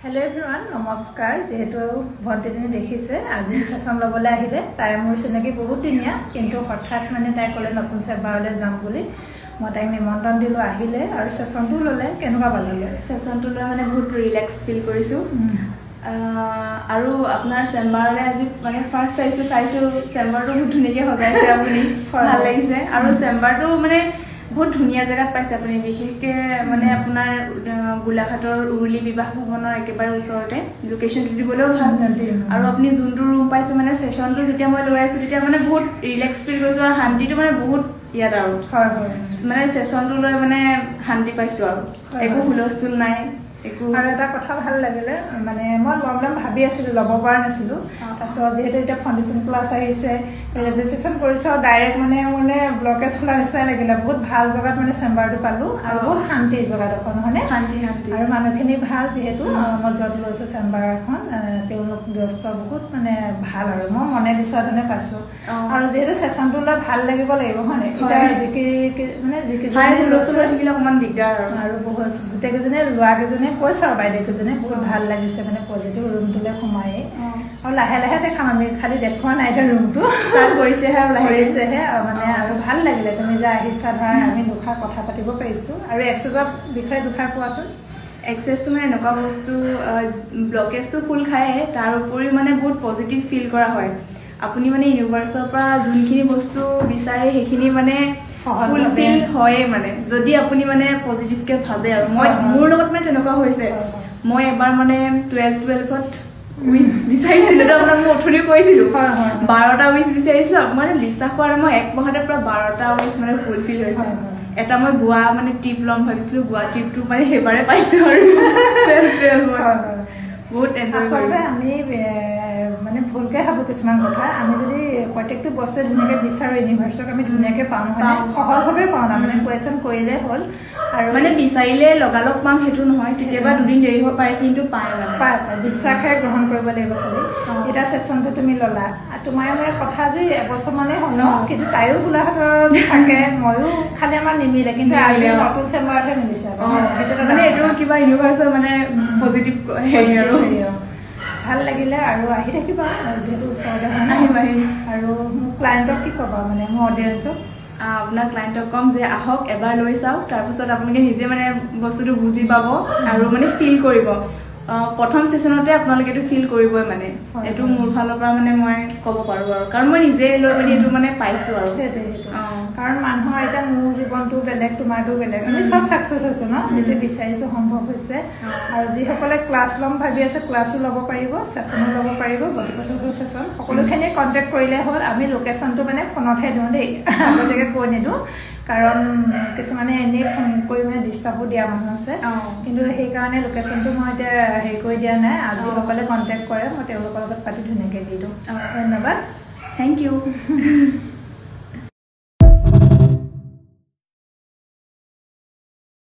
hello everyone नमस्कार जेहेतु भंटीजनी देखिसे आज सेशन लबले आहिले ताई मोर चिनाकी बहुत दिनिया किंतु हठात माने ताई कले नतुन सेबारले जाम बुली মই তাইক নিমন্ত্ৰণ দিলো আহিলে আৰু সেশনটো ললে কেনেকুৱা পালে সেশনটো লৈ মানে বহুত ৰিলেক্স ফিল কৰিছো আৰু আপোনাৰ চেম্বাৰলে আজি মানে ফাৰ্স্ট চাইছো চেম্বাৰটো বহুত ধুনীয়াকৈ সজাইছে আপুনি ভাল লাগিছে আৰু চেম্বাৰটো মানে বহুত ধুনীয়া জায়গাত পাইছে আপুনি বিশেষকৈ মানে আপোনাৰ গোলাঘাটৰ উৰুলি বিবাহ ভৱনৰ একেবাৰে ওচৰতে লোকেশনটো দিবলৈও ভাল আৰু আপুনি যোনটো ৰুম পাইছে মানে সেশনটো যেতিয়া মই লৈ আছো তেতিয়া মানে বহুত ৰিলেক্স ফিল কৰিছো আৰু শান্তিটো মানে বহুত ইয়াত আৰু মানে সেশনটো লৈ মানে শান্তি পাইছো আৰু একো হুলস্থুল নাই আৰু এটা কথা ভাল লাগিলে মানে মই লম ভাবি আছিলো লব পৰা নাছিলো তাৰপিছত যেহেতু এটা ফাউণ্ডেশ্যন ক্লাছ আহিছে ৰেজিষ্ট্ৰেশ্যন কৰিছো ডাইৰেক্ট মানে ব্লকেজ খোলা নিচিনা লাগিলে বহুত ভাল জেগাত মানে চেম্বাৰটো পালো আৰু বহুত শান্তি জেগাডোখৰ নহয়নে শান্তি আৰু মানুহখিনি ভাল যেহেতু মই য'ত লৈছো চেম্বাৰ এখন তেওঁলোক ব্যস্ত বহুত মানে ভাল আৰু মই মনে বিচৰা ধৰণে পাইছো আৰু যেহেতু ছেশ্যনটো লৈ ভাল লাগিব হয়নে এতিয়া যিকেইজনে অকণমান দিগদাৰ আৰু বহুত গোটেইকেইজনে লোৱাকেইজনে কৈছে আৰু বাইদেউকেইজনে বহুত ভাল লাগিছে মানে পজিটিভ ৰুমটোলৈ সোমাই আৰু লাহে লাহে দেখাম আমি খালি দেখুওৱা নাই এতিয়া ৰুমটো ষ্টাৰ্ট কৰিছেহে আৰু লাহে কৰিছেহে মানে আৰু ভাল লাগিলে তুমি যে আহিছা ধৰা আমি দুখাৰ কথা পাতিব পাৰিছো আৰু এক্সেছৰ বিষয়ে দুখাৰ কোৱাচোন এক্সেছটো মানে এনেকুৱা বস্তু ব্লকেজটো ফুল খায়ে তাৰ উপৰিও মানে বহুত পজিটিভ ফিল কৰা হয় আপুনি মানে ইউনিভাৰ্চৰ পৰা যোনখিনি বস্তু বিচাৰে সেইখিনি মানে ফুলফিল হয়ে মানে যদি আপুনি মানে পজিটিভকে ভাবে আৰু মোৰ লগত মানে তেনেকুৱা হৈছে মই এবাৰ মানে 12ত উইচ বিচাৰিছিলো তো আপোনাক মই অথনি কৈছিলো 12টা উইচ বিচাৰিছিলো মানে বিশ্বাস কৰা মই এক মাহতে পুৰা 12টা উইচ মানে ফুলফিল হৈছে এটা মই গোৱা মানে ট্ৰিপ ল'ম ভাবিছিলো গোৱা ট্ৰিপটো মানে সেইবাৰে পাইছো আৰু বহুত আচলতে আমি মানে ভুলকে ভাবো কিছুমান কথা আমি যদি প্ৰত্যেকটো বস্তু ধুনীয়াকৈ বিচাৰো ইউনিভাৰ্চক আমি ধুনীয়াকৈ পাওঁ নহয় সহজভাৱে পাওঁ না মানে কুৱেশ্যন কৰিলে হ'ল আৰু মানে বিচাৰিলে লগালগ পাম সেইটো নহয় কেতিয়াবা দুদিন দেৰি হ'ব পাৰে কিন্তু পায় পায় বিশ্বাসেৰে গ্ৰহণ কৰিব লাগিব খালি এতিয়া ছেশ্যনটো তুমি ল'লা তোমাৰ মোৰ কথা যে এবছৰমানেই হ'ল ন কিন্তু তাইও গোলাঘাটত থাকে ময়ো খালি আমাৰ নিমিলে কিন্তু আজি নতুন চেম্বাৰতহে মিলিছে সেইটো মানে এইটো কিবা ইউনিভাৰ্চৰ মানে পজিটিভ হেৰি আৰু ভাল লাগিলে আৰু আহি থাকিবা যিহেতু ওচৰতে আহিম আৰু মোক ক্লায়েণ্টক কি ক'বা মানে মোৰ অডিয়েঞ্চক আপোনাৰ ক্লায়েণ্টক ক'ম যে আহক এবাৰ লৈ চাওক তাৰপিছত আপোনালোকে নিজে মানে বস্তুটো বুজি পাব আৰু মানে ফিল কৰিব প্ৰথম ছেশ্যনতে আপোনালোকে এইটো ফিল কৰিবই মানে এইটো মোৰ ফালৰ পৰা মানে মই ক'ব পাৰোঁ আৰু কাৰণ মই নিজে লৈ মেলি এইটো মানে পাইছোঁ আৰু কাৰণ মানুহৰ এতিয়া মোৰ জীৱনটো বেলেগ তোমাৰটো বেলেগ আমি চব ছাকচেছ হৈছোঁ ন যিটো বিচাৰিছোঁ সম্ভৱ হৈছে আৰু যিসকলে ক্লাছ ল'ম ভাবি আছে ক্লাছো ল'ব পাৰিব ছেশ্যনো ল'ব পাৰিব গতিকে ছেশ্যন সকলোখিনি কণ্টেক্ট কৰিলে হ'ল আমি লোকেশ্যনটো মানে ফোনতহে দিওঁ দেই আগতীয়াকৈ কৈ নিদিওঁ কাৰণ কিছুমানে এনেই ফোন কৰি মানে ডিষ্টাৰ্বো দিয়া মানুহ আছে কিন্তু সেইকাৰণে লোকেশ্যনটো মই এতিয়া হেৰি কৰি দিয়া নাই যিসকলে কণ্টেক্ট কৰে মই তেওঁলোকৰ লগত পাতি ধুনীয়াকৈ দি দিওঁ ধন্যবাদ থেংক ইউ